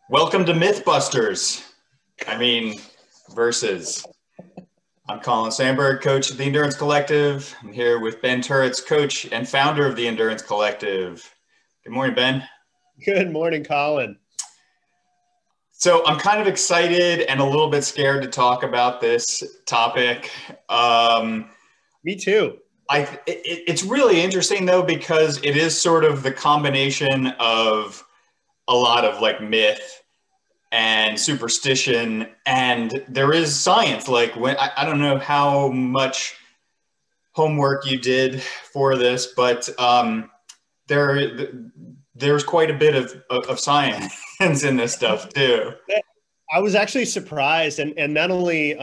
Welcome to Mythbusters. Versus. I'm Colin Sandberg, coach of the Endurance Collective. I'm here with Ben Turits, coach and founder of the Endurance Collective. Good morning, Ben. Good morning, Colin. So I'm kind of excited and a little bit scared to talk about this topic. Me too. It's really interesting, though, because it is sort of the combination of a lot of like myth and superstition, and there is science. Like, when I don't know how much homework you did for this, but there's quite a bit of science in this stuff too. I was actually surprised, and not only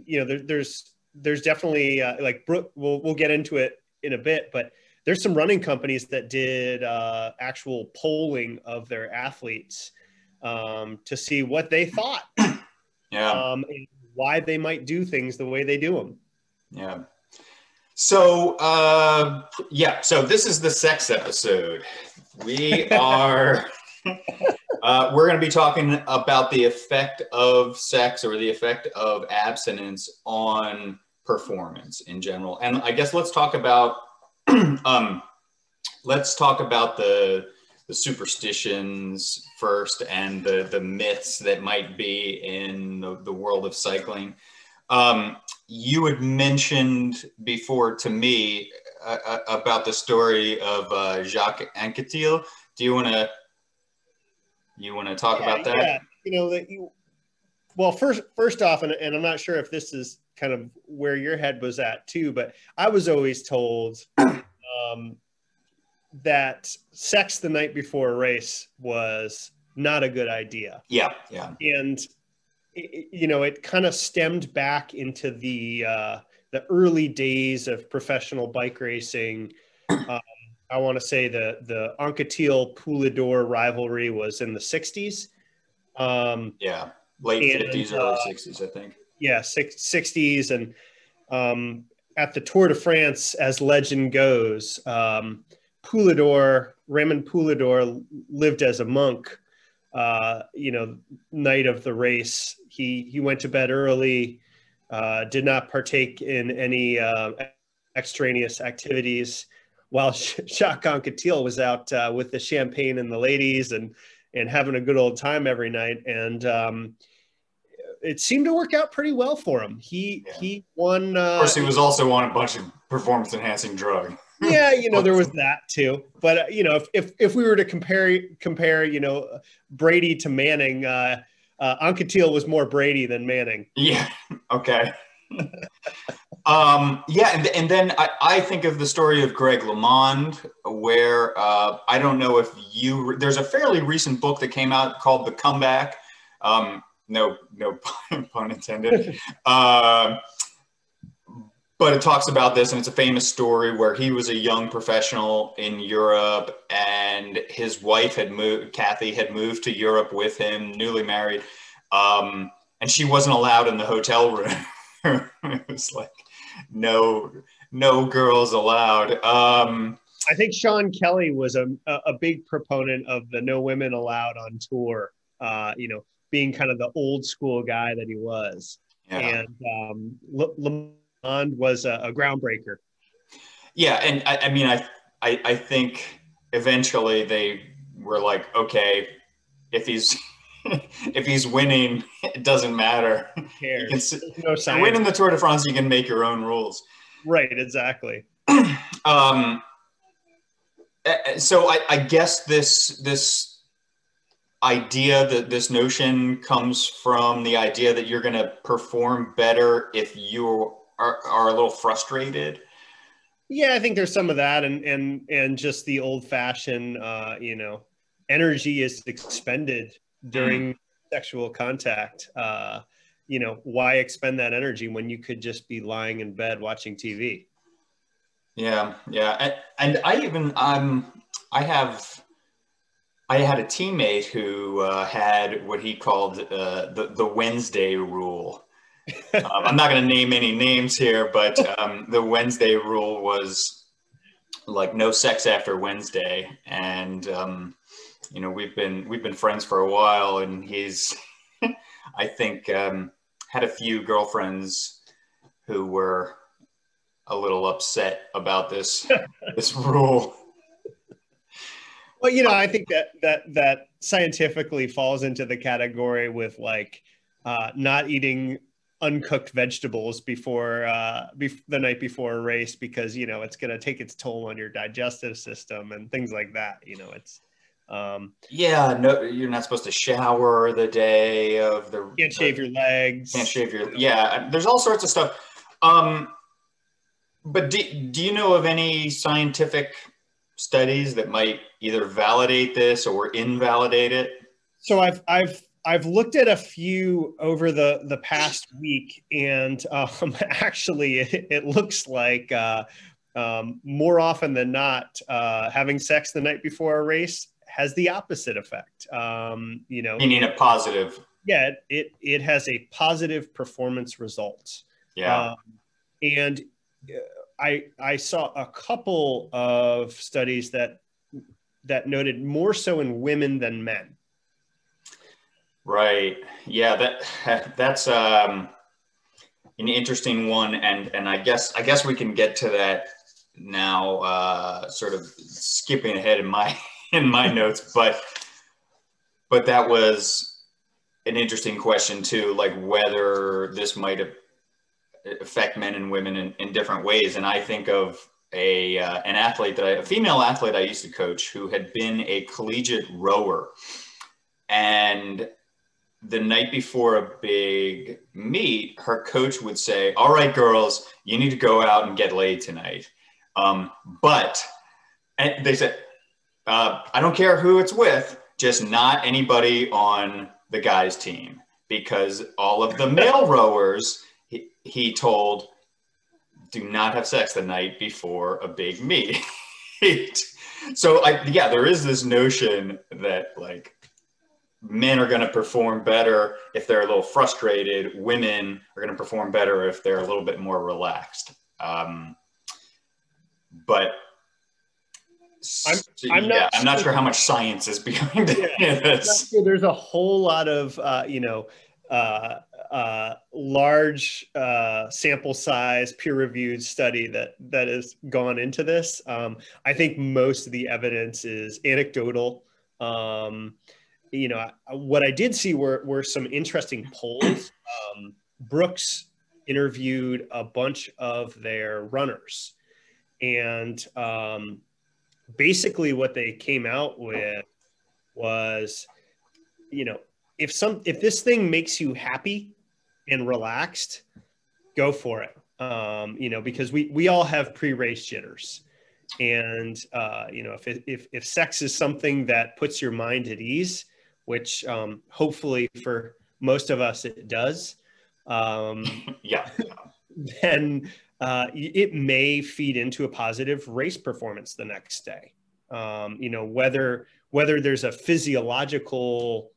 there's definitely we'll get into it in a bit, but there's some running companies that did actual polling of their athletes to see what they thought, and why they might do things the way they do them. Yeah. So so this is the sex episode. We are we're going to be talking about the effect of sex or the effect of abstinence on performance in general. And I guess let's talk about the superstitions first, and the myths that might be in the world of cycling. You had mentioned before to me about the story of Jacques Anquetil. Do you want to talk about that? Yeah. Well, first off, and I'm not sure if this is kind of where your head was at too, but I was always told that sex the night before a race was not a good idea. Yeah. And it kind of stemmed back into the early days of professional bike racing. I want to say the Anquetil Poulidor rivalry was in the 60s. Late 50s, early 60s, I think. Yeah, 60s. And at the Tour de France, as legend goes, Raymond Poulidor lived as a monk. Night of the race, he went to bed early, did not partake in any extraneous activities, while Jacques Anquetil was out with the champagne and the ladies and having a good old time every night. And it seemed to work out pretty well for him. He won. Of course, he was also on a bunch of performance-enhancing drugs. Yeah, there was that too. But if we were to compare, Brady to Manning, Anquetil was more Brady than Manning. Yeah. Okay. And then I think of the story of Greg LeMond, where I don't know if there's a fairly recent book that came out called The Comeback. No pun intended. But it talks about this, and it's a famous story where he was a young professional in Europe, and his wife Kathy had moved to Europe with him, newly married, and she wasn't allowed in the hotel room. It was like, no girls allowed. I think Sean Kelly was a big proponent of the no women allowed on tour, being kind of the old school guy that he was. Yeah. And LeMond was a groundbreaker. Yeah, and I think eventually they were like, okay, if he's winning, it doesn't matter. Who cares? No science. You're winning the Tour de France, you can make your own rules. Right, exactly. So I guess this idea, that this notion comes from the idea that you're going to perform better if you are a little frustrated. Yeah, I think there's some of that, and just the old-fashioned, energy is expended during sexual contact. Why expend that energy when you could just be lying in bed watching TV? Yeah, and I had a teammate who had what he called the Wednesday rule. I'm not going to name any names here, but the Wednesday rule was like no sex after Wednesday. And you know, we've been friends for a while, and he's, I think, had a few girlfriends who were a little upset about this rule. Well, you know, I think that scientifically falls into the category with like not eating uncooked vegetables before the night before a race, because, you know, it's going to take its toll on your digestive system and things like that. You know, it's yeah, no, you're not supposed to shower the day of the. Can't shave your legs. Can't shave your, yeah. There's all sorts of stuff. But do you know of any scientific studies that might either validate this or invalidate it? So I've looked at a few over the past week, and actually it looks like more often than not, having sex the night before a race has the opposite effect. You know, meaning a positive. Yeah, it has a positive performance result. Yeah. And I saw a couple of studies that noted more so in women than men. Right. Yeah, that's an interesting one, and I guess we can get to that now. Sort of skipping ahead in my notes, but that was an interesting question too, like whether this might affect men and women in different ways. And I think of a female athlete I used to coach who had been a collegiate rower, and the night before a big meet, her coach would say, "All right, girls, you need to go out and get laid tonight." But they said, "I don't care who it's with, just not anybody on the guys' team, because all of the male rowers," he told, "do not have sex the night before a big meet." So there is this notion that like men are going to perform better if they're a little frustrated. Women are going to perform better if they're a little bit more relaxed. But I'm not sure how much science is behind this. There's a whole lot of large sample size peer-reviewed study that has gone into this. I think most of the evidence is anecdotal. You know, what I did see were some interesting polls. Brooks interviewed a bunch of their runners, and basically what they came out with was, you know, if this thing makes you happy and relaxed, go for it. You know, because we all have pre-race jitters, and you know, if sex is something that puts your mind at ease, which hopefully for most of us it does, yeah, then it may feed into a positive race performance the next day. You know, whether there's a physiological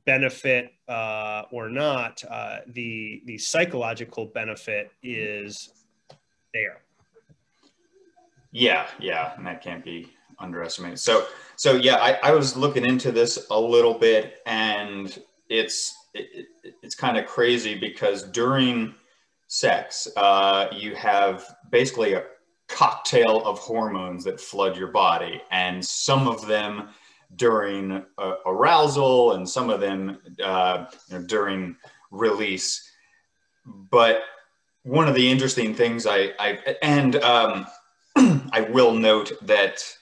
benefit or not, the psychological benefit is there. Yeah, and that can't be underestimated. So yeah, I was looking into this a little bit, and it's kind of crazy because during sex, you have basically a cocktail of hormones that flood your body, and some of them during arousal and some of them during release. But one of the interesting things I will note that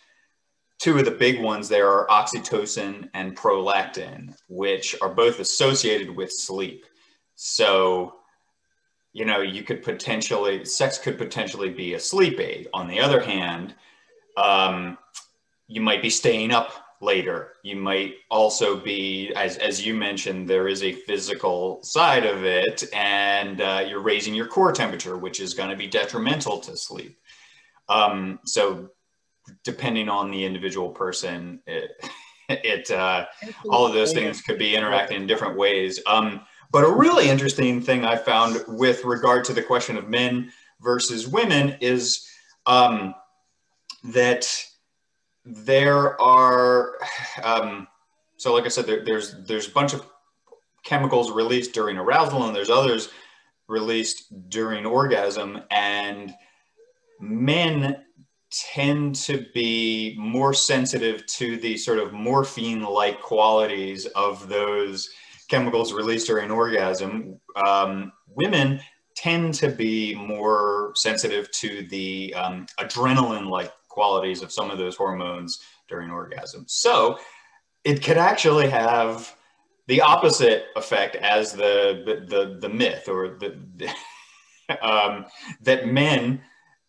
two of the big ones there are oxytocin and prolactin, which are both associated with sleep. So, you know, sex could potentially be a sleep aid. On the other hand, you might be staying up later. You might also be, as you mentioned, there is a physical side of it, and you're raising your core temperature, which is going to be detrimental to sleep. So depending on the individual person, all of those things could be interacting in different ways. But a really interesting thing I found with regard to the question of men versus women is that there are, so like I said, there's a bunch of chemicals released during arousal, and there's others released during orgasm, and men tend to be more sensitive to the sort of morphine-like qualities of those chemicals released during orgasm. Women tend to be more sensitive to the adrenaline-like qualities of some of those hormones during orgasm. So it could actually have the opposite effect as the myth, or that men,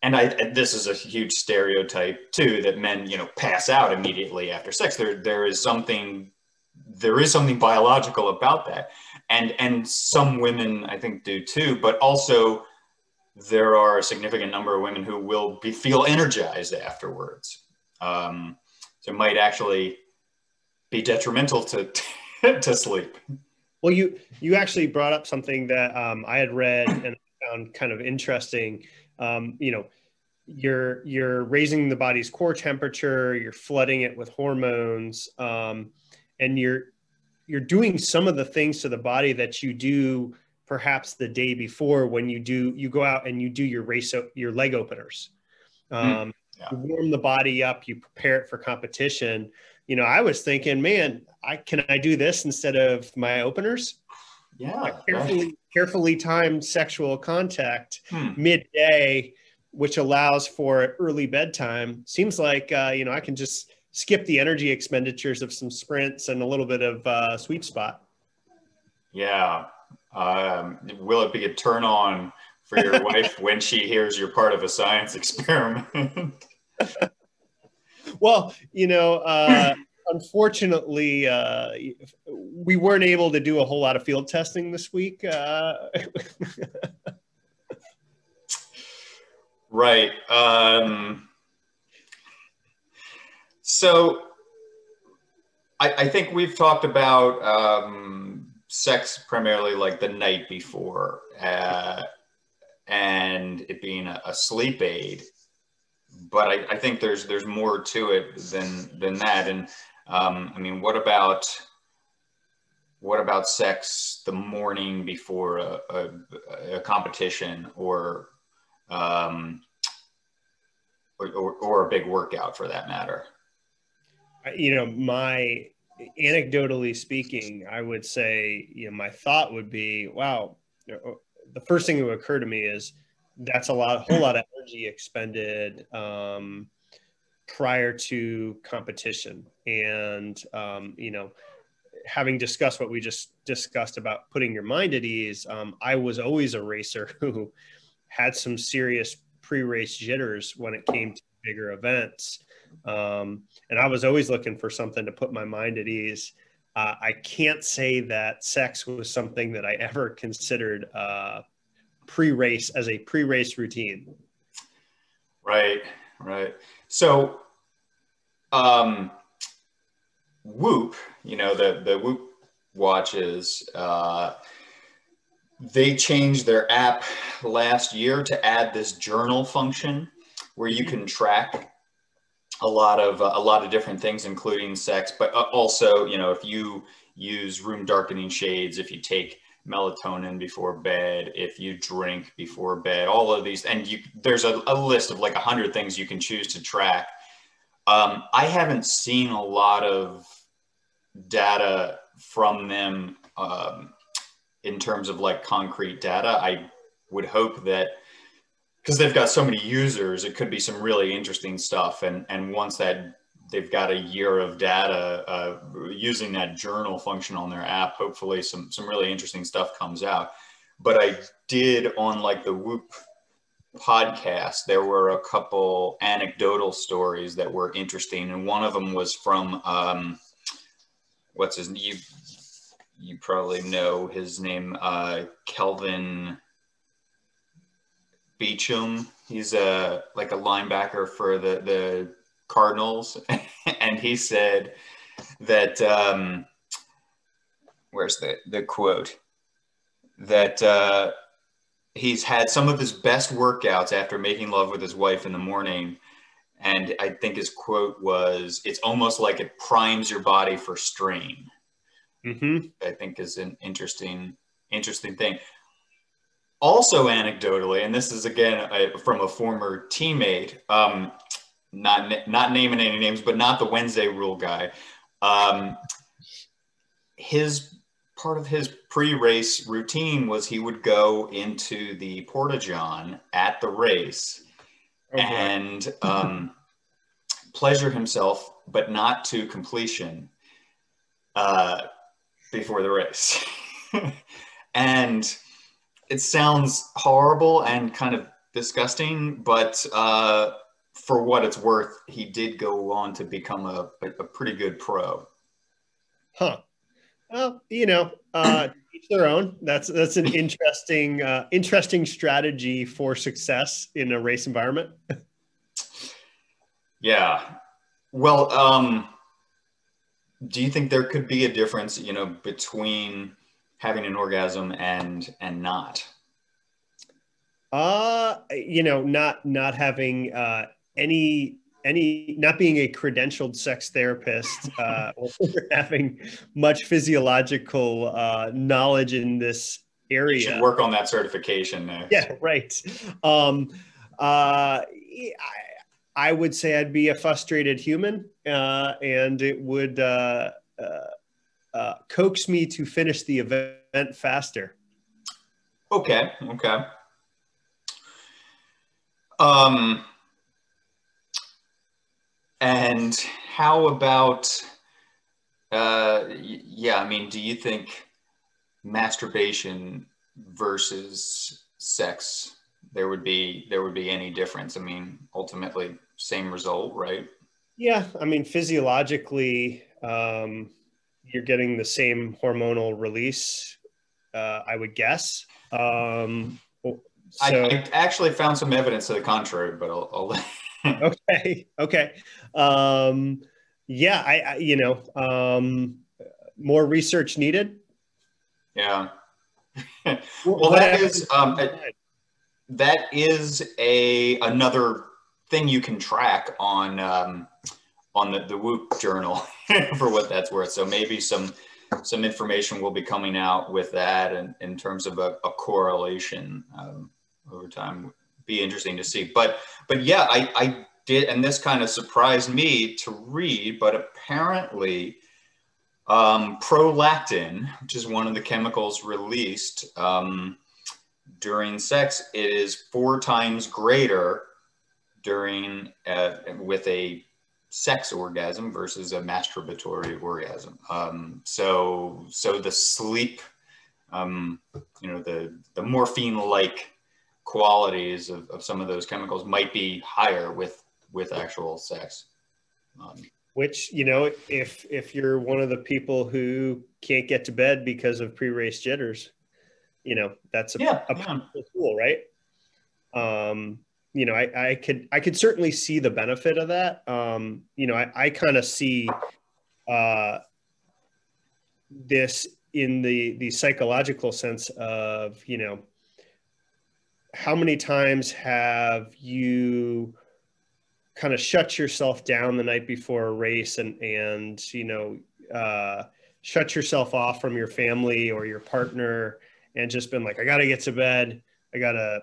and this is a huge stereotype too, that men, pass out immediately after sex. There is something biological about that, and some women I think do too, but also there are a significant number of women who will feel energized afterwards. So it might actually be detrimental to to sleep. Well, you actually brought up something that I had read and found kind of interesting. You're raising the body's core temperature, you're flooding it with hormones, and you're doing some of the things to the body that you do perhaps the day before when you go out and you do your leg openers. Yeah. You warm the body up, you prepare it for competition. I was thinking, man, can I do this instead of my openers? Yeah. Like carefully timed sexual contact midday, which allows for early bedtime. Seems like, I can just skip the energy expenditures of some sprints and a little bit of sweet spot. Yeah. Will it be a turn on for your wife when she hears you're part of a science experiment? Well, unfortunately, we weren't able to do a whole lot of field testing this week. Right. So I think we've talked about sex primarily like the night before, and it being a sleep aid. But I think there's more to it than that. And what about sex the morning before a competition or a big workout, for that matter? Anecdotally speaking, I would say, my thought would be, wow, the first thing that would occur to me is that's a whole lot of energy expended prior to competition. And, having discussed what we just discussed about putting your mind at ease, I was always a racer who had some serious pre-race jitters when it came to bigger events. And I was always looking for something to put my mind at ease. I can't say that sex was something that I ever considered pre-race as a pre-race routine. Right. So, Whoop, the Whoop watches, they changed their app last year to add this journal function where you can track a lot of different things, including sex, but also, if you use room darkening shades, if you take melatonin before bed, if you drink before bed, all of these, and there's a list of like 100 things you can choose to track. I haven't seen a lot of data from them in terms of like concrete data. I would hope that, because they've got so many users, it could be some really interesting stuff. And once that they've got a year of data using that journal function on their app, hopefully some really interesting stuff comes out. But I did, on like the Whoop podcast, there were a couple anecdotal stories that were interesting. And one of them was from, what's his name? You probably know his name, Kelvin Beachum. He's like a linebacker for the Cardinals. And he said that, where's the quote? That he's had some of his best workouts after making love with his wife in the morning. And I think his quote was, "It's almost like it primes your body for strain." Mm-hmm. I think is an interesting thing. Also anecdotally, and this is again from a former teammate, not naming any names, but not the Wednesday rule guy. His part of his pre-race routine was he would go into the porta-john at the race and pleasure himself, but not to completion before the race. And it sounds horrible and kind of disgusting, but for what it's worth, he did go on to become a pretty good pro. Huh. Well, each their own. That's an interesting strategy for success in a race environment. Yeah. Well, do you think there could be a difference, between having an orgasm and not? Not having any not being a credentialed sex therapist or having much physiological knowledge in this area. You should work on that certification next. Yeah, right. I would say I'd be a frustrated human, and it would coax me to finish the event faster. Okay. And how about, do you think masturbation versus sex, there would be any difference? I mean, ultimately same result, right? Yeah. I mean, physiologically, you're getting the same hormonal release, I would guess. I actually found some evidence to the contrary, but I'll Okay. More research needed. Yeah. Well, that is another thing you can track on the Whoop journal for what that's worth. So maybe some information will be coming out with that, and in terms of a correlation over time. Be interesting to see. But yeah, I did, and this kind of surprised me to read, but apparently prolactin, which is one of the chemicals released during sex, it is 4 times greater during with a sex orgasm versus a masturbatory orgasm. So the sleep, the morphine-like qualities of some of those chemicals might be higher with actual sex. Which, if you're one of the people who can't get to bed because of pre-race jitters, that's a powerful tool, right? I could certainly see the benefit of that. I kind of see this in the psychological sense of, how many times have you kind of shut yourself down the night before a race and shut yourself off from your family or your partner and just been like, I got to get to bed. I gotta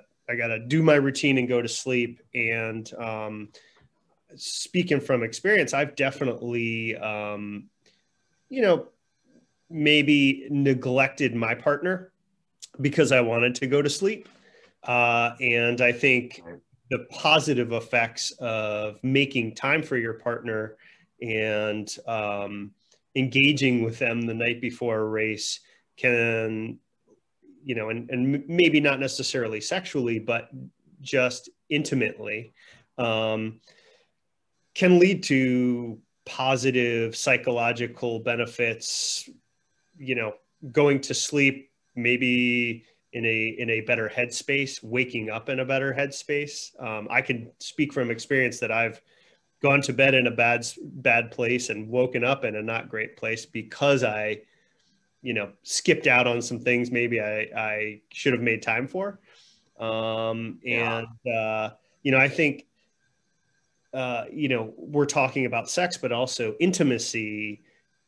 do my routine and go to sleep. And speaking from experience, I've definitely, maybe neglected my partner because I wanted to go to sleep. And I think the positive effects of making time for your partner and engaging with them the night before a race can, and maybe not necessarily sexually, but just intimately, can lead to positive psychological benefits, going to sleep, maybe in a better headspace, waking up in a better headspace. I can speak from experience that I've gone to bed in a bad place and woken up in a not great place because I, skipped out on some things maybe I should have made time for. I think we're talking about sex, but also intimacy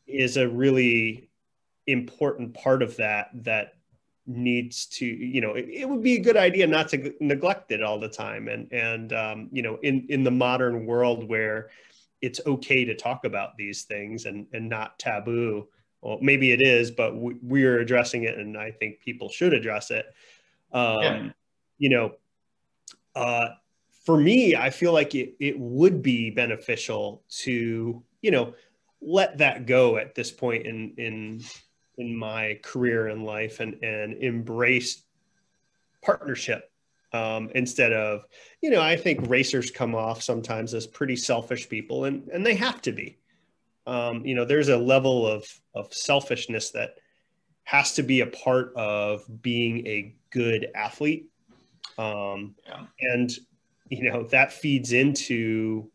is a really important part of that needs to, it would be a good idea not to neglect it all the time. And in the modern world where it's okay to talk about these things and not taboo, well, maybe it is, but we're addressing it, and I think people should address it. For me, I feel like it would be beneficial to, let that go at this point in my career and life, and embrace partnership instead of, I think racers come off sometimes as pretty selfish people, and they have to be. There's a level of selfishness that has to be a part of being a good athlete. And, that feeds into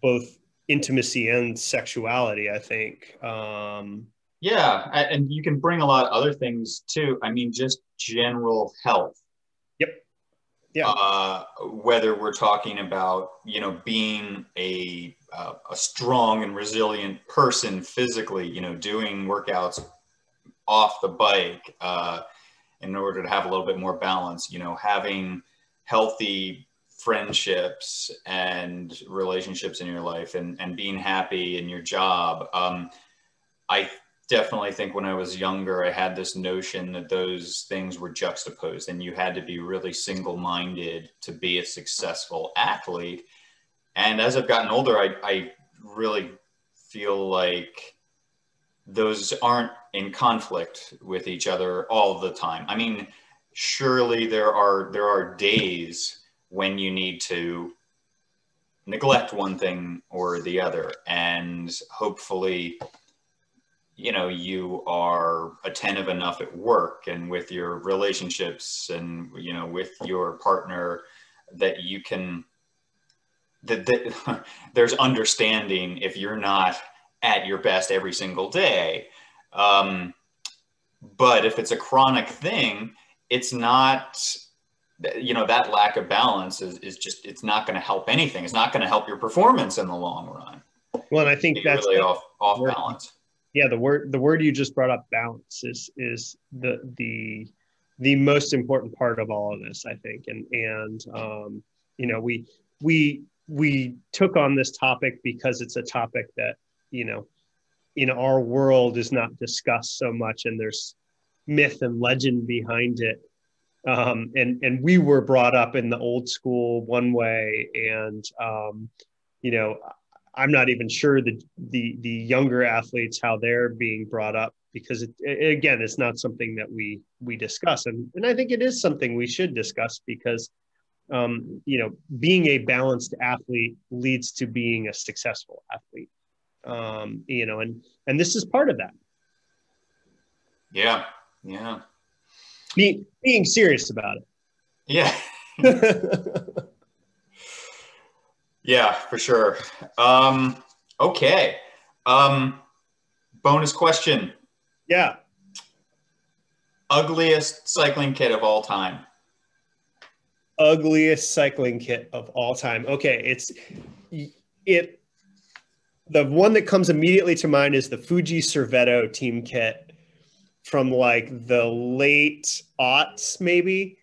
both intimacy and sexuality, I think. Yeah, and you can bring a lot of other things too. I mean, just general health. Yep. Yeah. Whether we're talking about, being a strong and resilient person physically, doing workouts off the bike in order to have a little bit more balance, having healthy friendships and relationships in your life, and being happy in your job. I definitely think when I was younger, I had this notion that those things were juxtaposed, and you had to be really single-minded to be a successful athlete. And as I've gotten older, I really feel like those aren't in conflict with each other all the time. I mean, surely there are days when you need to neglect one thing or the other, and hopefully, you are attentive enough at work and with your relationships and, with your partner, that you can, that there's understanding if you're not at your best every single day. But if it's a chronic thing, it's not, that lack of balance is just, it's not going to help anything. It's not going to help your performance in the long run. Well, and I think that's really off balance. Yeah, the word you just brought up, balance, is the most important part of all of this, I think. And we took on this topic because it's a topic that, in our world is not discussed so much, and there's myth and legend behind it. And we were brought up in the old school one way, and I'm not even sure the younger athletes, how they're being brought up, because again, it's not something that we discuss. And I think it is something we should discuss, because, being a balanced athlete leads to being a successful athlete. And this is part of that. Yeah. Yeah. Being serious about it. Yeah. Yeah, for sure. Okay. Bonus question. Yeah. Ugliest cycling kit of all time. Ugliest cycling kit of all time. Okay. The one that comes immediately to mind is the Fuji Servetto team kit from like the late aughts, maybe.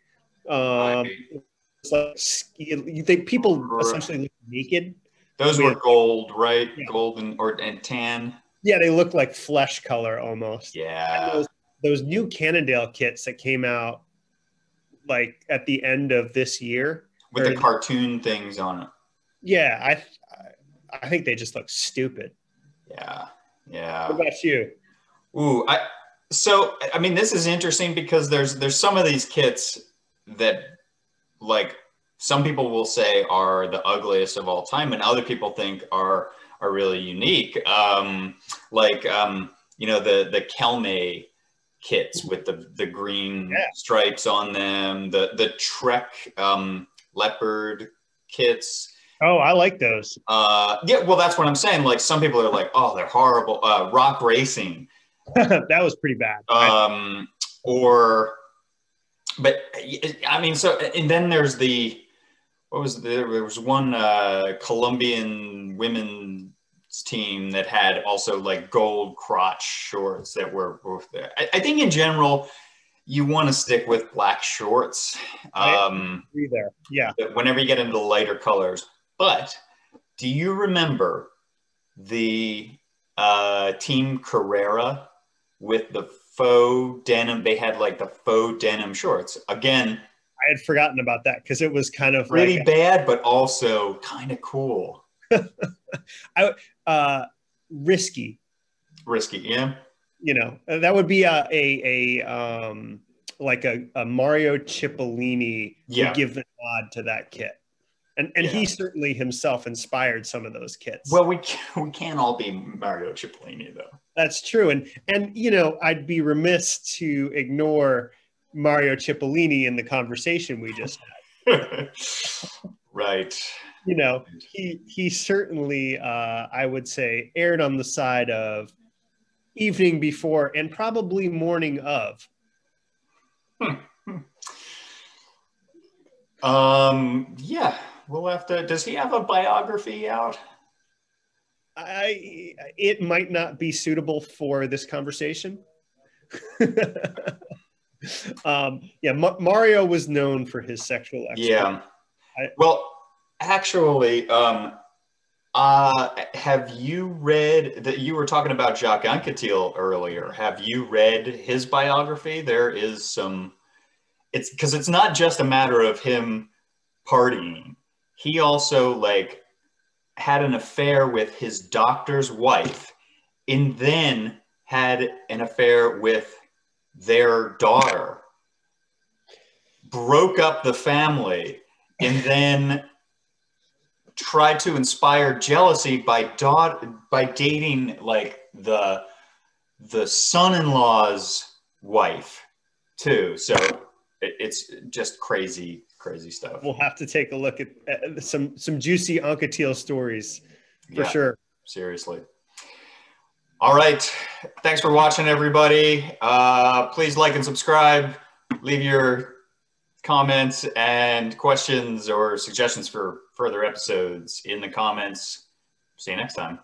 It's like, you think people essentially look naked? Those were gold, right? Yeah. Gold and tan. Yeah, they look like flesh color almost. Yeah. Those new Cannondale kits that came out like at the end of this year with the cartoon things on it. Yeah, I think they just look stupid. Yeah. Yeah. What about you? Ooh, I mean, this is interesting because there's some of these kits that, like, some people will say are the ugliest of all time, and other people think are really unique. The Kelme kits with the green stripes on them, the Trek leopard kits. Oh, I like those. Yeah, well, that's what I'm saying. Like, some people are like, oh, they're horrible. Rock Racing. That was pretty bad. But I mean, so, and then there's the what was there was one Colombian women's team that had also like gold crotch shorts that were both there. I think in general, you want to stick with black shorts. I agree there. Yeah. Whenever you get into the lighter colors. But do you remember the Team Carrera with the faux denim? They had like the faux denim shorts. Again, I had forgotten about that because it was kind of pretty like bad, but also kind of cool. Risky. Risky, yeah. You know, that would be like a Mario Cipollini would give the nod to that kit. And he certainly himself inspired some of those kits. Well, we can't all be Mario Cipollini, though. That's true. And you know, I'd be remiss to ignore Mario Cipollini in the conversation we just had. Right. You know, he certainly, I would say, erred on the side of evening before and probably morning of. Yeah, we'll have to. Does he have a biography out? It might not be suitable for this conversation. Mario was known for his sexual exploits. Yeah. Well, actually, have you read that you were talking about Jacques Anquetil earlier? Have you read his biography? There is some. It's because it's not just a matter of him partying. He also like had an affair with his doctor's wife and then had an affair with their daughter, broke up the family, and then tried to inspire jealousy by dating like the son-in-law's wife too. So it's just crazy stuff. We'll have to take a look at some juicy Anquetil stories for sure. Seriously. All right. Thanks for watching, everybody. Please like and subscribe. Leave your comments and questions or suggestions for further episodes in the comments. See you next time.